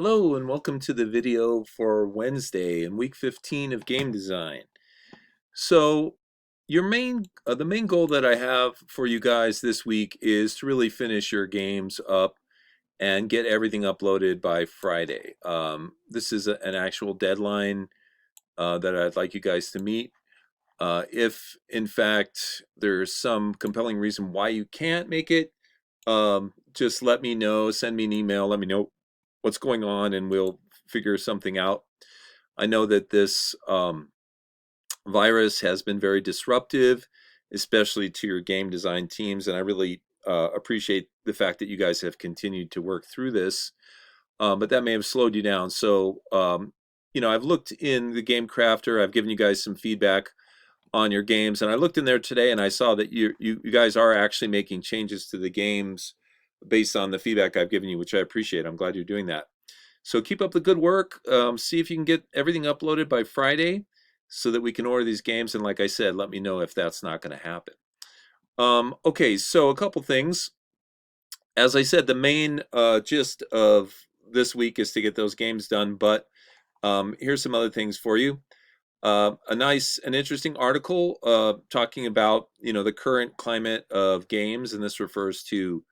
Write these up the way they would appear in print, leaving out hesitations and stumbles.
Hello and welcome to the video for Wednesday in week 15 of game design. So the main goal that I have for you guys this week is to really finish your games up and get everything uploaded by Friday. This is an actual deadline that I'd like you guys to meet. If in fact there's some compelling reason why you can't make it, just let me know, send me an email, let me know what's going on, and we'll figure something out. I know that this virus has been very disruptive, especially to your game design teams, and I really appreciate the fact that you guys have continued to work through this, but that may have slowed you down. So, I've looked in the Game Crafter, I've given you guys some feedback on your games, and I looked in there today and I saw that you guys are actually making changes to the games based on the feedback I've given you, which I appreciate. I'm glad you're doing that. So keep up the good work. See if you can get everything uploaded by Friday so that we can order these games. And like I said, let me know if that's not going to happen. Okay, so a couple things. As I said, the main gist of this week is to get those games done, but here's some other things for you. A nice and interesting article talking about the current climate of games, and this refers to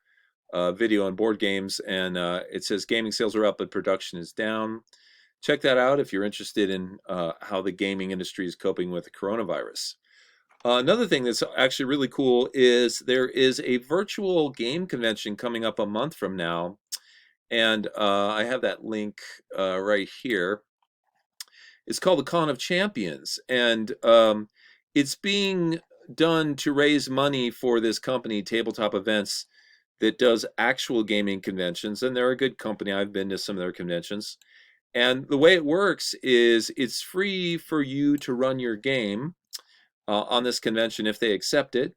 video and board games, and it says gaming sales are up but production is down. Check that out if you're interested in how the gaming industry is coping with the coronavirus. Another thing that's actually really cool is there is a virtual game convention coming up a month from now, and I have that link right here. It's called the Con of Champions, and it's being done to raise money for this company, Tabletop Events, that does actual gaming conventions, and they're a good company. I've been to some of their conventions. And the way it works is it's free for you to run your game on this convention if they accept it.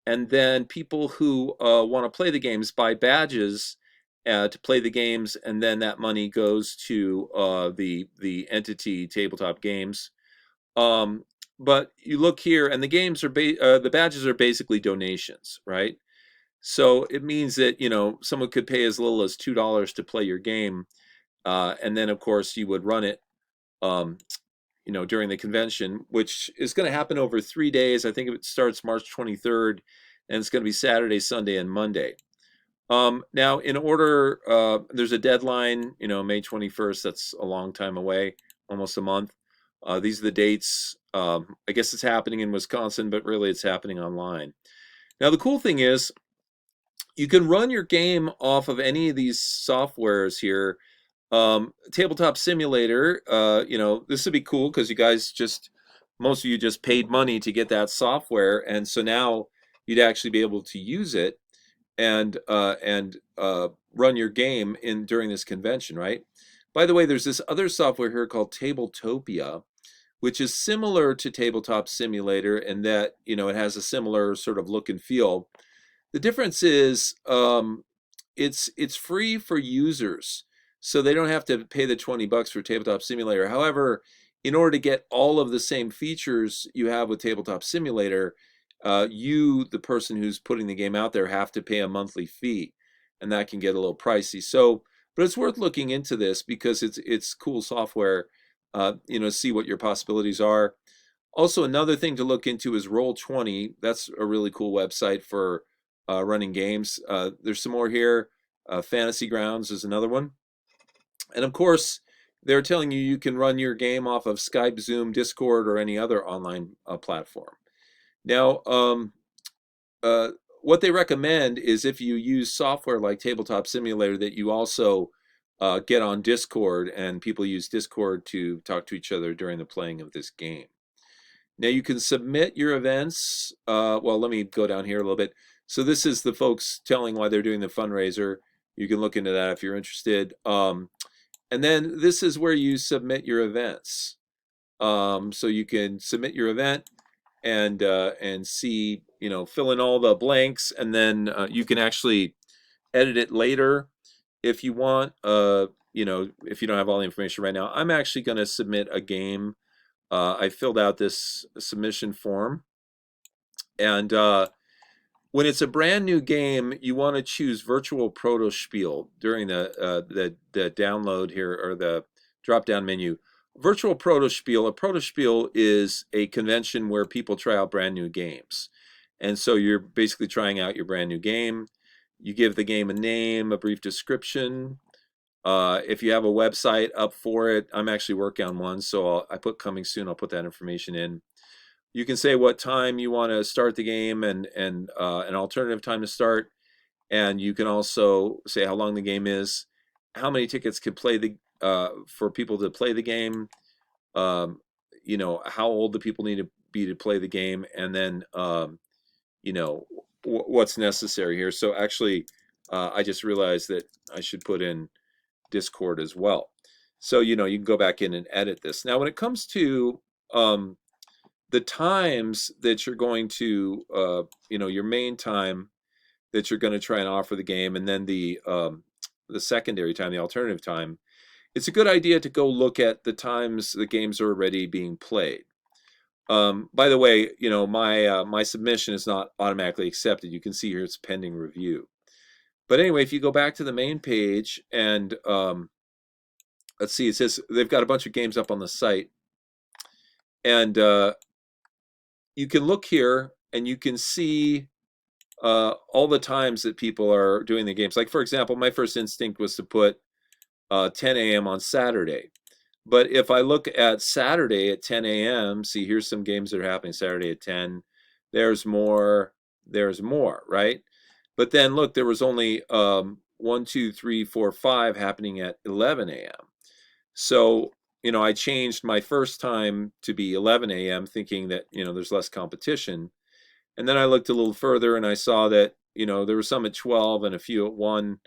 And then people who want to play the games buy badges to play the games, and then that money goes to the entity Tabletop Games. But you look here, and the games are the badges are basically donations, right? So it means that someone could pay as little as $2 to play your game, and then of course you would run it, during the convention, which is going to happen over 3 days. I think it starts March 23rd, and it's going to be Saturday, Sunday, and Monday. Now, in order, there's a deadline, May 21st. That's a long time away, almost a month. These are the dates. I guess it's happening in Wisconsin, but really it's happening online. Now, the cool thing is you can run your game off of any of these softwares here. Tabletop Simulator, this would be cool because most of you just paid money to get that software, and so now you'd actually be able to use it and run your game during this convention, right? By the way, there's this other software here called Tabletopia, which is similar to Tabletop Simulator in that it has a similar sort of look and feel. The difference is it's free for users, so they don't have to pay the $20 for Tabletop Simulator. However, in order to get all of the same features you have with Tabletop Simulator, the person who's putting the game out there, have to pay a monthly fee, and that can get a little pricey. So, but it's worth looking into this because it's cool software. See what your possibilities are. Also, another thing to look into is Roll20. That's a really cool website for running games. There's some more here. Fantasy Grounds is another one. And of course, they're telling you can run your game off of Skype, Zoom, Discord, or any other online platform. Now, what they recommend is if you use software like Tabletop Simulator that you also get on Discord, and people use Discord to talk to each other during the playing of this game. Now you can submit your events. Well, let me go down here a little bit. So this is the folks telling why they're doing the fundraiser. You can look into that if you're interested. And then this is where you submit your events. So you can submit your event and see, fill in all the blanks, and then you can actually edit it later if you want. If you don't have all the information right now. I'm actually going to submit a game. I filled out this submission form, and When it's a brand new game, you want to choose Virtual Proto Spiel during the download here, or the drop down menu. Virtual Proto Spiel. A Proto Spiel is a convention where people try out brand new games, and so you're basically trying out your brand new game. You give the game a name, a brief description. If you have a website up for it, I'm actually working on one, so I put coming soon. I'll put that information in. You can say what time you want to start the game, and an alternative time to start. And you can also say how long the game is, how many tickets could play the for people to play the game. Um, how old the people need to be to play the game, and then what's necessary here. So actually, I just realized that I should put in Discord as well. So you can go back in and edit this. Now, when it comes to the times that you're going to, your main time that you're going to try and offer the game, and then the secondary time, the alternative time, it's a good idea to go look at the times the games are already being played. By the way, my submission is not automatically accepted. You can see here it's pending review. But anyway, if you go back to the main page and let's see, it says they've got a bunch of games up on the site, and you can look here and you can see all the times that people are doing the games. Like, for example, my first instinct was to put 10 a.m. on Saturday. But if I look at Saturday at 10 a.m., see, here's some games that are happening Saturday at 10. There's more, right? But then look, there was only 1, 2, 3, 4, 5 happening at 11 a.m. So, I changed my first time to be 11 a.m. thinking that, there's less competition. And then I looked a little further and I saw that, there were some at 12 and a few at 1,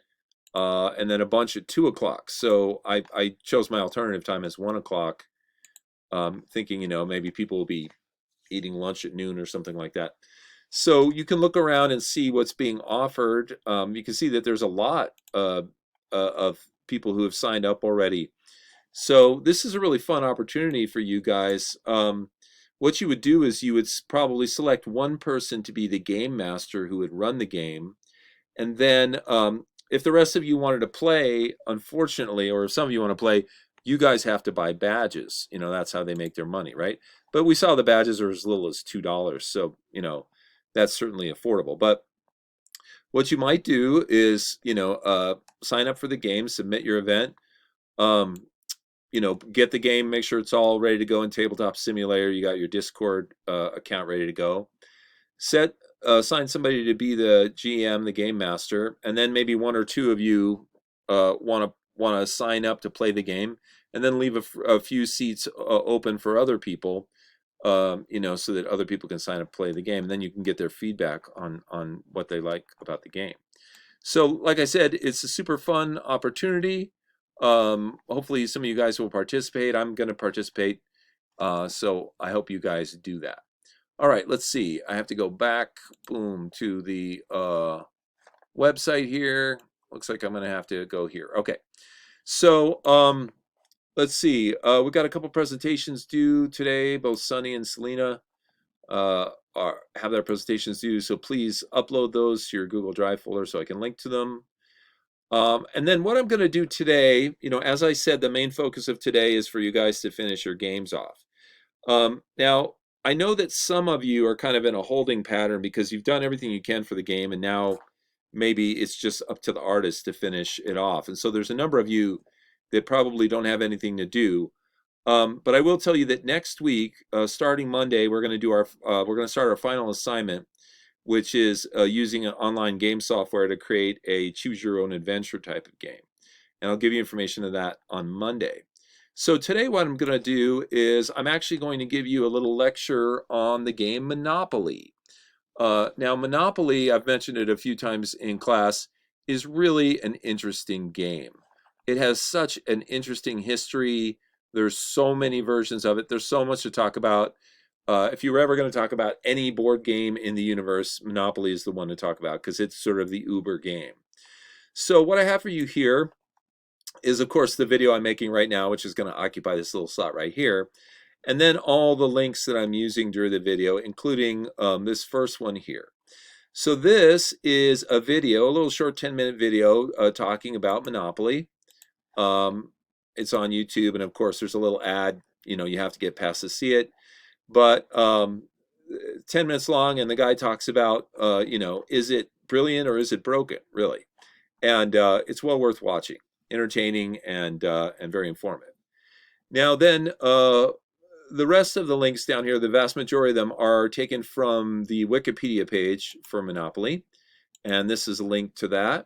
and then a bunch at 2 o'clock. So I chose my alternative time as 1 o'clock, thinking, maybe people will be eating lunch at noon or something like that. So you can look around and see what's being offered. You can see that there's a lot of people who have signed up already. So this is a really fun opportunity for you guys. What you would do is you would probably select one person to be the game master who would run the game. And then if the rest of you wanted to play, unfortunately, or if some of you want to play, you guys have to buy badges. That's how they make their money, right? But we saw the badges are as little as $2. So, that's certainly affordable. But what you might do is, sign up for the game, submit your event, get the game, make sure it's all ready to go in Tabletop Simulator. You got your Discord account ready to go. Assign somebody to be the GM, the game master, and then maybe one or two of you want to sign up to play the game, and then leave a few seats open for other people, so that other people can sign up to play the game. And then you can get their feedback on what they like about the game. So, like I said, it's a super fun opportunity. Hopefully some of you guys will participate. I'm going to participate. So I hope you guys do that. All right, let's see. I have to go back, boom, to the website here. Looks like I'm going to have to go here. Okay. So let's see. We've got a couple presentations due today. Both Sunny and Selena have their presentations due. So please upload those to your Google Drive folder so I can link to them. And then what I'm going to do today, as I said, the main focus of today is for you guys to finish your games off. Now, I know that some of you are kind of in a holding pattern because you've done everything you can for the game, and now maybe it's just up to the artist to finish it off. And so there's a number of you that probably don't have anything to do. But I will tell you that next week, starting Monday, we're going to start our final assignment, which is using an online game software to create a choose your own adventure type of game. And I'll give you information of that on Monday. So today what I'm going to do is I'm actually going to give you a little lecture on the game Monopoly. Now Monopoly, I've mentioned it a few times in class, is really an interesting game. It has such an interesting history. There's so many versions of it. There's so much to talk about. If you were ever going to talk about any board game in the universe, Monopoly is the one to talk about because it's sort of the uber game. So what I have for you here is, of course, the video I'm making right now, which is going to occupy this little slot right here. And then all the links that I'm using during the video, including this first one here. So this is a video, a little short 10-minute video talking about Monopoly. Um, it's on YouTube, and of course, there's a little ad. You have to get past to see it. But 10 minutes long, and the guy talks about, is it brilliant or is it broken, really? And it's well worth watching, entertaining and very informative. Now, then, the rest of the links down here, the vast majority of them are taken from the Wikipedia page for Monopoly, and this is a link to that.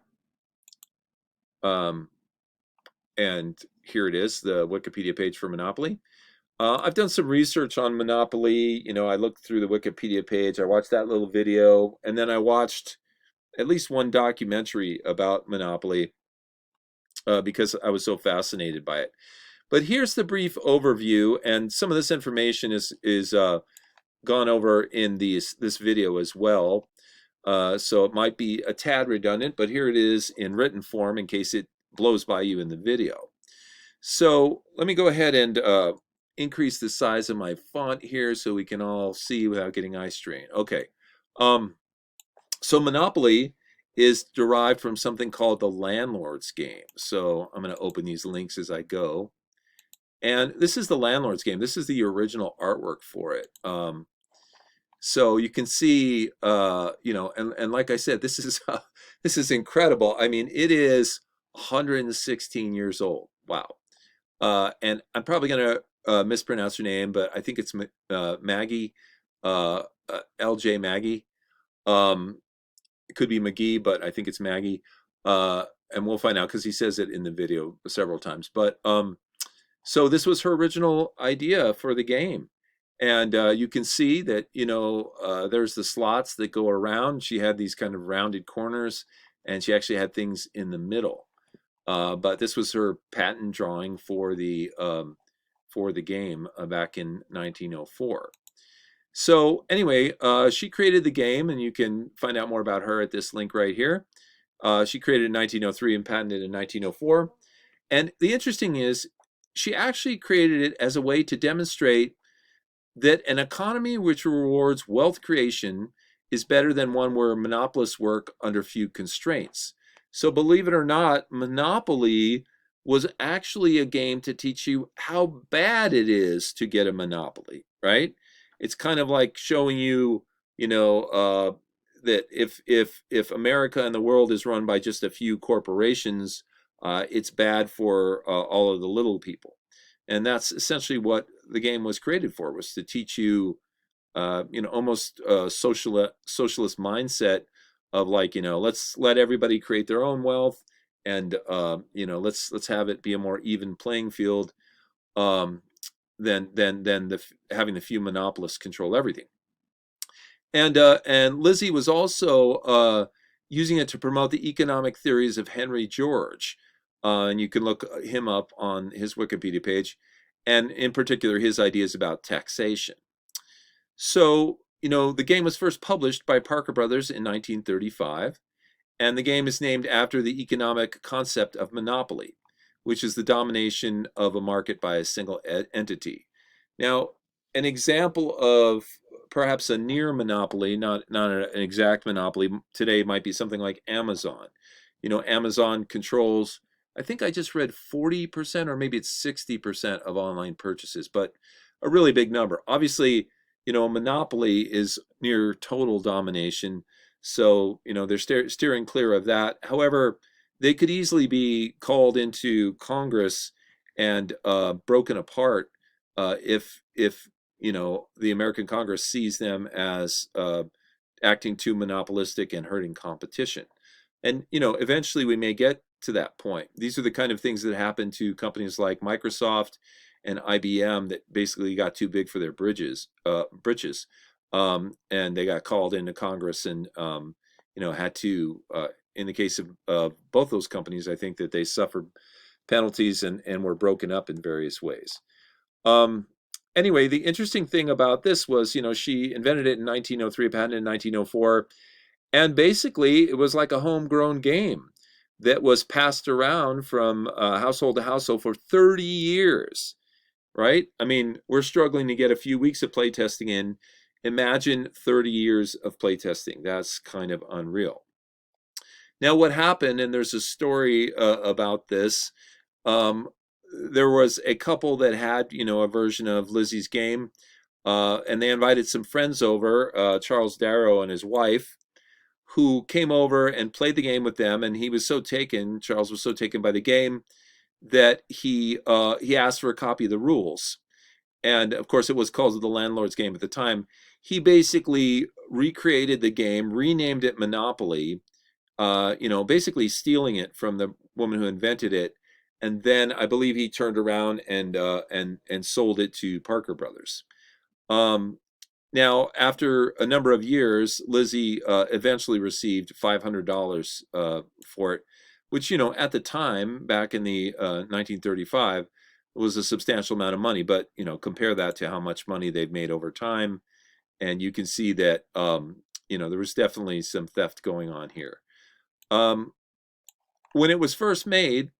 And here it is, the Wikipedia page for Monopoly. I've done some research on Monopoly. I looked through the Wikipedia page. I watched that little video, and then I watched at least one documentary about Monopoly because I was so fascinated by it. But here's the brief overview, and some of this information is gone over in this video as well. So it might be a tad redundant, but here it is in written form in case it blows by you in the video. So let me go ahead and increase the size of my font here so we can all see without getting eye strain. Okay. So Monopoly is derived from something called the landlord's game. So I'm going to open these links as I go. And this is the landlord's game. This is the original artwork for it. So you can see, and like I said, this is incredible. I mean, it is 116 years old. Wow. And I'm probably going to mispronounce her name, but I think it's Maggie, LJ Maggie. It could be McGee, but I think it's Maggie. And we'll find out because he says it in the video several times. But so this was her original idea for the game. And you can see that, there's the slots that go around. She had these kind of rounded corners, and she actually had things in the middle. But this was her patent drawing for the game back in 1904. So anyway, she created the game, and you can find out more about her at this link right here. She created it in 1903 and patented it in 1904. And the interesting is, she actually created it as a way to demonstrate that an economy which rewards wealth creation is better than one where monopolists work under few constraints. So believe it or not, Monopoly was actually a game to teach you how bad it is to get a monopoly, right? It's kind of like showing you, that if America and the world is run by just a few corporations, it's bad for all of the little people. And that's essentially what the game was created for, was to teach you, almost a socialist mindset of like, let's let everybody create their own wealth, and let's have it be a more even playing field, than having the few monopolists control everything. And Lizzie was also using it to promote the economic theories of Henry George. And you can look him up on his Wikipedia page, and in particular, his ideas about taxation. So, the game was first published by Parker Brothers in 1935, and the game is named after the economic concept of monopoly, which is the domination of a market by a single entity. Now, an example of perhaps a near monopoly, not an exact monopoly, today might be something like Amazon. Amazon controls, I think I just read 40% or maybe it's 60% of online purchases, but a really big number. Obviously, a monopoly is near total domination, so they're steering clear of that. However, they could easily be called into Congress and broken apart if the American Congress sees them as acting too monopolistic and hurting competition. And eventually we may get to that point. These are the kind of things that happen to companies like Microsoft and IBM that basically got too big for their britches, and they got called into Congress and had to. In the case of both those companies, I think that they suffered penalties and were broken up in various ways. Anyway, the interesting thing about this was, she invented it in 1903, patented in 1904, and basically it was like a homegrown game that was passed around from household to household for 30 years, right? I mean, we're struggling to get a few weeks of playtesting in, Imagine 30 years of playtesting. That's kind of unreal. Now, what happened, and there's a story about this. Um, there was a couple that had, a version of Lizzie's game, and they invited some friends over, Charles Darrow and his wife, who came over and played the game with them. And Charles was so taken by the game that he asked for a copy of the rules. And of course, it was called the Landlord's Game at the time. He basically recreated the game, renamed it Monopoly, basically stealing it from the woman who invented it. And then I believe he turned around and sold it to Parker Brothers. Um, Now, after a number of years, Lizzie eventually received $500 for it, which, at the time, back in the 1935, was a substantial amount of money. But, compare that to how much money they've made over time, and you can see that, there was definitely some theft going on here. When it was first made,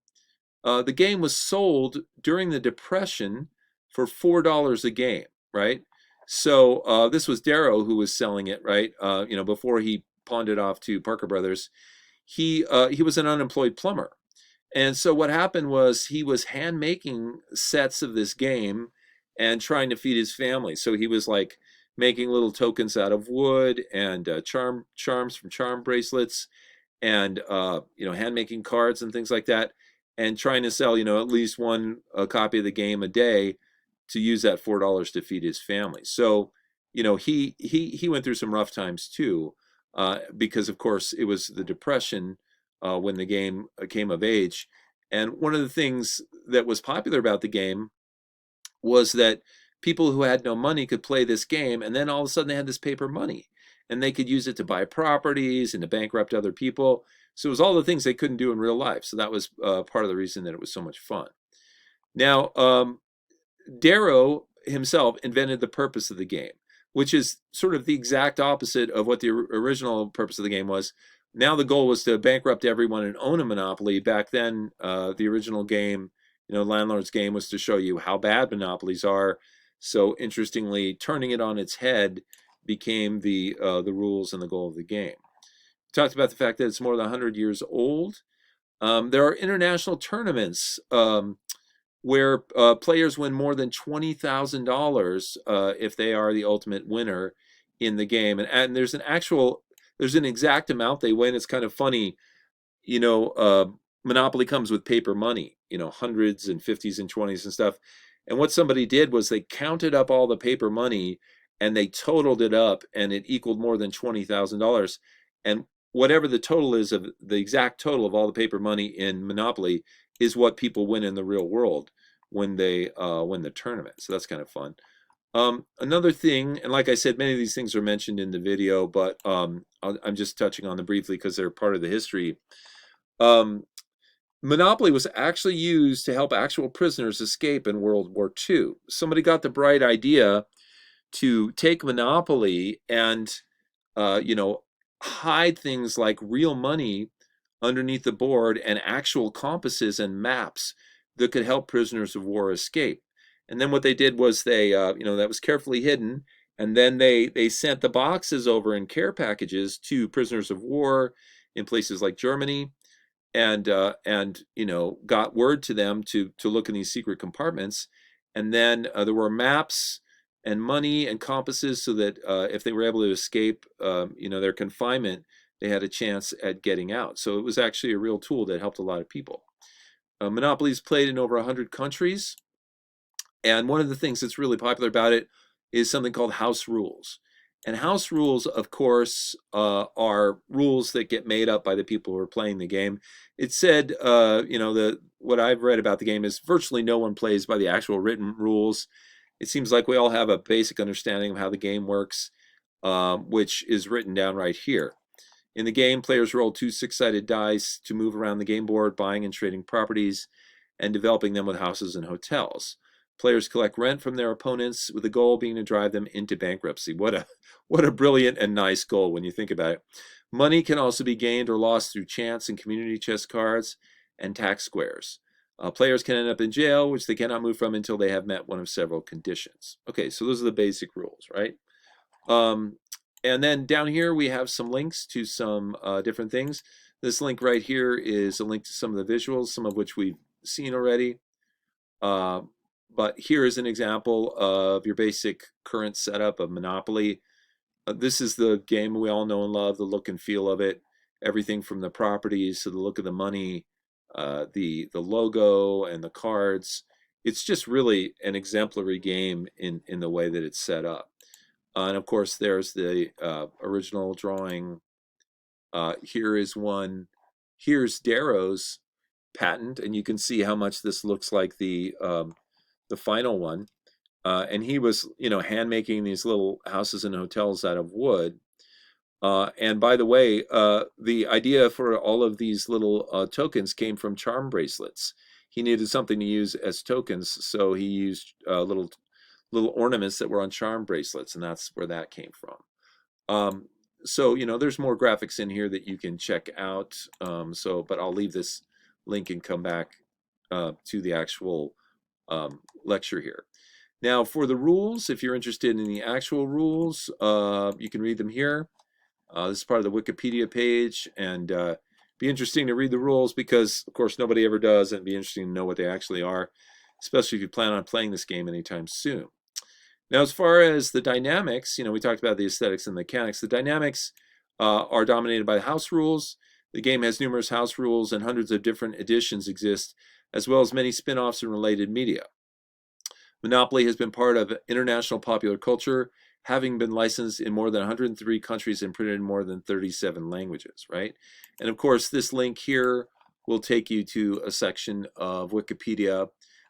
the game was sold during the Depression for $4 a game, right? So this was Darrow who was selling it, right? Before he pawned it off to Parker Brothers, he was an unemployed plumber, and so what happened was he was hand making sets of this game and trying to feed his family. So he was like making little tokens out of wood and charms from charm bracelets, and hand making cards and things like that, and trying to sell at least one copy of the game a day to use that $4 to feed his family. So he went through some rough times too, because of course it was the Depression when the game came of age. And one of the things that was popular about the game was that people who had no money could play this game, and then all of a sudden they had this paper money, and they could use it to buy properties and to bankrupt other people. So it was all the things they couldn't do in real life. So that was part of the reason that it was so much fun. Now, Darrow himself invented the purpose of the game, which is sort of the exact opposite of what the original purpose of the game was. Now the goal was to bankrupt everyone and own a monopoly. Back then, the original game, Landlord's Game, was to show you how bad monopolies are. So interestingly, turning it on its head became the rules and the goal of the game. We talked about the fact that it's more than 100 years old. There are international tournaments where players win more than $20,000 if they are the ultimate winner in the game. And there's an exact amount they win. It's kind of funny, Monopoly comes with paper money, hundreds and fifties and twenties and stuff. And what somebody did was they counted up all the paper money and they totaled it up, and it equaled more than $20,000. And whatever the total is of the exact total of all the paper money in Monopoly is what people win in the real world when they win the tournament. So that's kind of fun. Another thing, and like I said, many of these things are mentioned in the video, but I'm just touching on them briefly because they're part of the history. Monopoly was actually used to help actual prisoners escape in World War II. Somebody got the bright idea to take Monopoly and, hide things like real money underneath the board and actual compasses and maps that could help prisoners of war escape. And then what they did was that was carefully hidden, and then they sent the boxes over in care packages to prisoners of war in places like Germany, and got word to them to look in these secret compartments. And then there were maps and money and compasses so that if they were able to escape their confinement, they had a chance at getting out. So it was actually a real tool that helped a lot of people. Monopoly is played in over 100 countries. And one of the things that's really popular about it is something called house rules. And house rules, of course, are rules that get made up by the people who are playing the game. It said, what I've read about the game is virtually no one plays by the actual written rules. It seems like we all have a basic understanding of how the game works, which is written down right here. In the game, players roll 2 6-sided dice to move around the game board, buying and trading properties and developing them with houses and hotels. Players collect rent from their opponents, with the goal being to drive them into bankruptcy. What a brilliant and nice goal when you think about it. Money can also be gained or lost through chance and community chest cards and tax squares. Players can end up in jail, which they cannot move from until they have met one of several conditions. Okay, so those are the basic rules, right? Um, and then down here we have some links to some different things. This link right here is a link to some of the visuals, some of which we've seen already. But here is an example of your basic current setup of Monopoly. This is the game we all know and love, the look and feel of it, everything from the properties to the look of the money, the logo and the cards. It's just really an exemplary game in the way that it's set up. And of course, there's the original drawing. Here is one. Here's Darrow's patent, and you can see how much this looks like the final one. And he was, hand making these little houses and hotels out of wood. And by the way, the idea for all of these little tokens came from charm bracelets. He needed something to use as tokens, so he used little ornaments that were on charm bracelets, and that's where that came from. So there's more graphics in here that you can check out. But I'll leave this link and come back to the actual lecture here. Now, for the rules, if you're interested in the actual rules, you can read them here. This is part of the Wikipedia page, and be interesting to read the rules because, of course, nobody ever does, and it'd be interesting to know what they actually are, especially if you plan on playing this game anytime soon. Now, as far as the dynamics, we talked about the aesthetics and mechanics. The dynamics are dominated by the house rules. The game has numerous house rules, and hundreds of different editions exist, as well as many spin-offs and related media. Monopoly has been part of international popular culture, having been licensed in more than 103 countries and printed in more than 37 languages, right? And of course, this link here will take you to a section of Wikipedia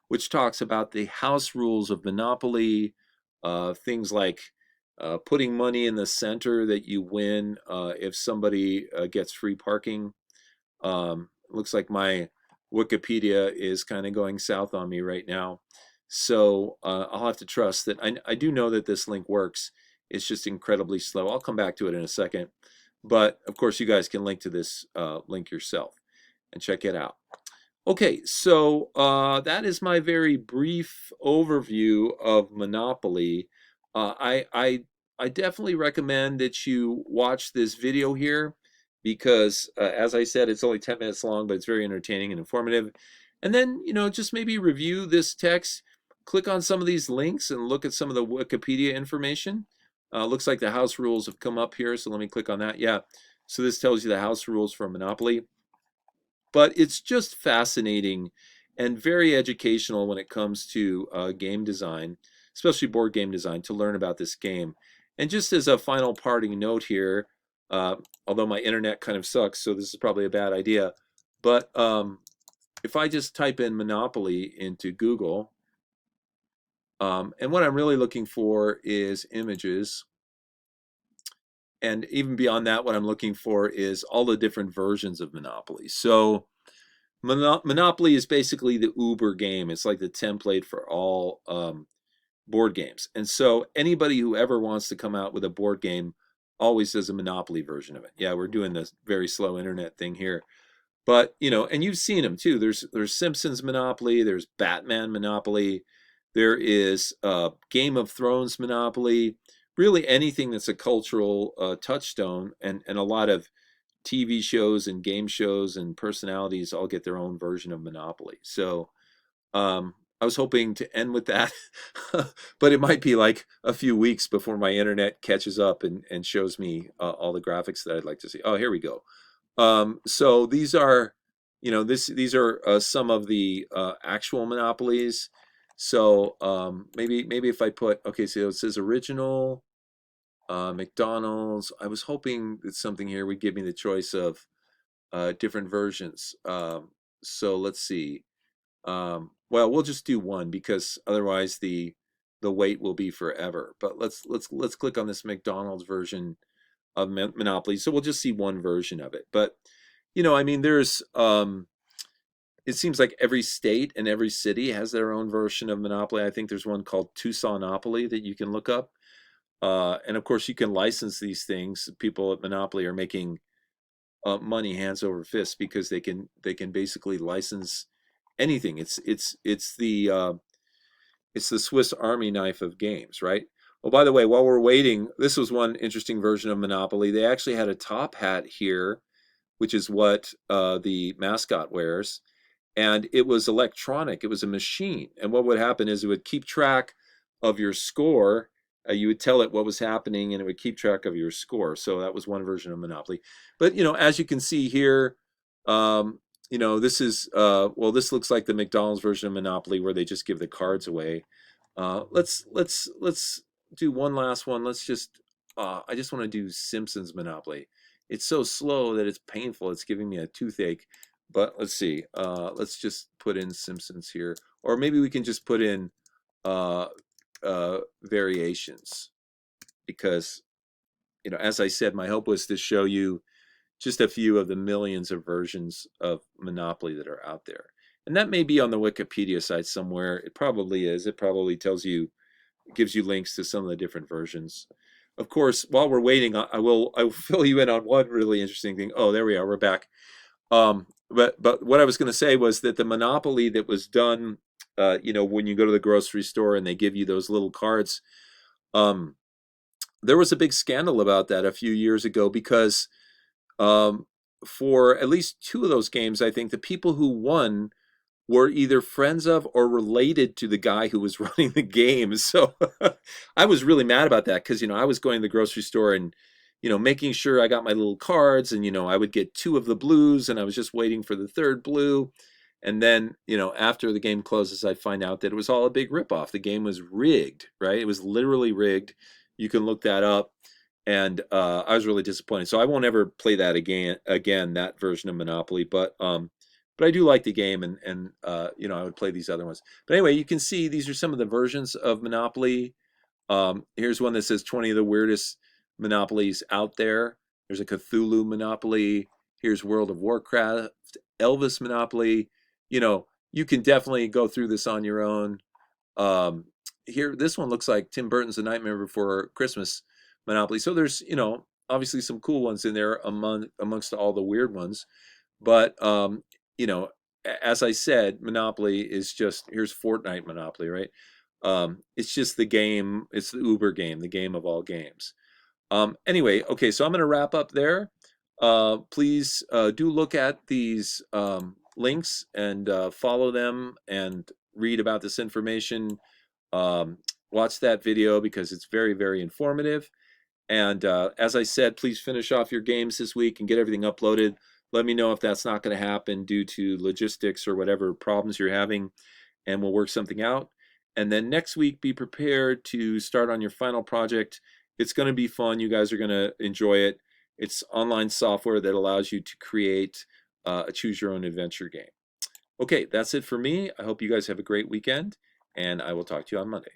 which talks about the house rules of Monopoly, things like putting money in the center that you win if somebody gets free parking. Looks like my Wikipedia is kind of going south on me right now. So I'll have to trust that. I do know that this link works. It's just incredibly slow. I'll come back to it in a second. But of course, you guys can link to this link yourself and check it out. Okay, so that is my very brief overview of Monopoly. I definitely recommend that you watch this video here because, as I said, it's only 10 minutes long, but it's very entertaining and informative. And then, just maybe review this text, click on some of these links and look at some of the Wikipedia information. Looks like the house rules have come up here, so let me click on that. Yeah, so this tells you the house rules for Monopoly. But it's just fascinating and very educational when it comes to game design, especially board game design, to learn about this game. And just as a final parting note here, although my internet kind of sucks, so this is probably a bad idea, but if I just type in Monopoly into Google, and what I'm really looking for is images. And even beyond that, what I'm looking for is all the different versions of Monopoly. So Monopoly is basically the Uber game. It's like the template for all board games. And so anybody who ever wants to come out with a board game always does a Monopoly version of it. Yeah, we're doing this very slow internet thing here. But, and you've seen them too. There's Simpsons Monopoly, there's Batman Monopoly, there is Game of Thrones Monopoly, really anything that's a cultural touchstone, and a lot of TV shows and game shows and personalities all get their own version of Monopoly. So I was hoping to end with that, but it might be like a few weeks before my internet catches up and shows me all the graphics that I'd like to see. Oh, here we go. So these are, these are some of the actual Monopolies. So maybe if I put, okay, so it says original, McDonald's. I was hoping that something here would give me the choice of different versions. So let's see. Well, we'll just do one because otherwise the wait will be forever. But let's click on this McDonald's version of Monopoly. So we'll just see one version of it. But I mean, there's it seems like every state and every city has their own version of Monopoly. I think there's one called Tucsonopoly that you can look up. And of course, you can license these things. People at Monopoly are making money hands over fists because they can basically license anything. It's the Swiss Army knife of games, right? Oh, by the way, while we're waiting, this was one interesting version of Monopoly. They actually had a top hat here, which is what the mascot wears, and it was electronic. It was a machine, and what would happen is it would keep track of your score. You would tell it what was happening, and it would keep track of your score. So that was one version of Monopoly. But as you can see here, this is well, this looks like the McDonald's version of Monopoly, where they just give the cards away. Let's do one last one. Let's just I just want to do Simpsons Monopoly. It's so slow that it's painful. It's giving me a toothache. But let's see. Let's just put in Simpsons here, or maybe we can just put in uh, variations, because as I said, my hope was to show you just a few of the millions of versions of Monopoly that are out there. And that may be on the Wikipedia site somewhere. It probably is. It probably gives you links to some of the different versions. Of course, while we're waiting, I will fill you in on one really interesting thing. Oh, there we are. We're back. But what I was going to say was that the Monopoly that was done, when you go to the grocery store and they give you those little cards, there was a big scandal about that a few years ago, because for at least two of those games, I think the people who won were either friends of or related to the guy who was running the game. So I was really mad about that, because I was going to the grocery store and making sure I got my little cards, and I would get two of the blues, and I was just waiting for the third blue. And then after the game closes, I'd find out that it was all a big ripoff. The game was rigged, right? It was literally rigged. You can look that up. And I was really disappointed. So I won't ever play that again, that version of Monopoly. But I do like the game, and I would play these other ones. But anyway, you can see these are some of the versions of Monopoly. Here's one that says 20 of the weirdest Monopolies out there. There's a Cthulhu Monopoly. Here's World of Warcraft, Elvis Monopoly. You can definitely go through this on your own. Here, this one looks like Tim Burton's A Nightmare Before Christmas Monopoly. So there's, obviously some cool ones in there amongst all the weird ones. But as I said, Monopoly is just, here's Fortnite Monopoly, right? It's just the game. It's the Uber game, the game of all games. Anyway, okay, so I'm going to wrap up there. Please do look at these links and follow them and read about this information. Watch that video, because it's very, very informative. And as I said, please finish off your games this week and get everything uploaded. Let me know if that's not going to happen due to logistics or whatever problems you're having, and we'll work something out. And then next week, be prepared to start on your final project. It's going to be fun. You guys are going to enjoy it. It's online software that allows you to create a choose-your-own-adventure game. Okay, that's it for me. I hope you guys have a great weekend, and I will talk to you on Monday.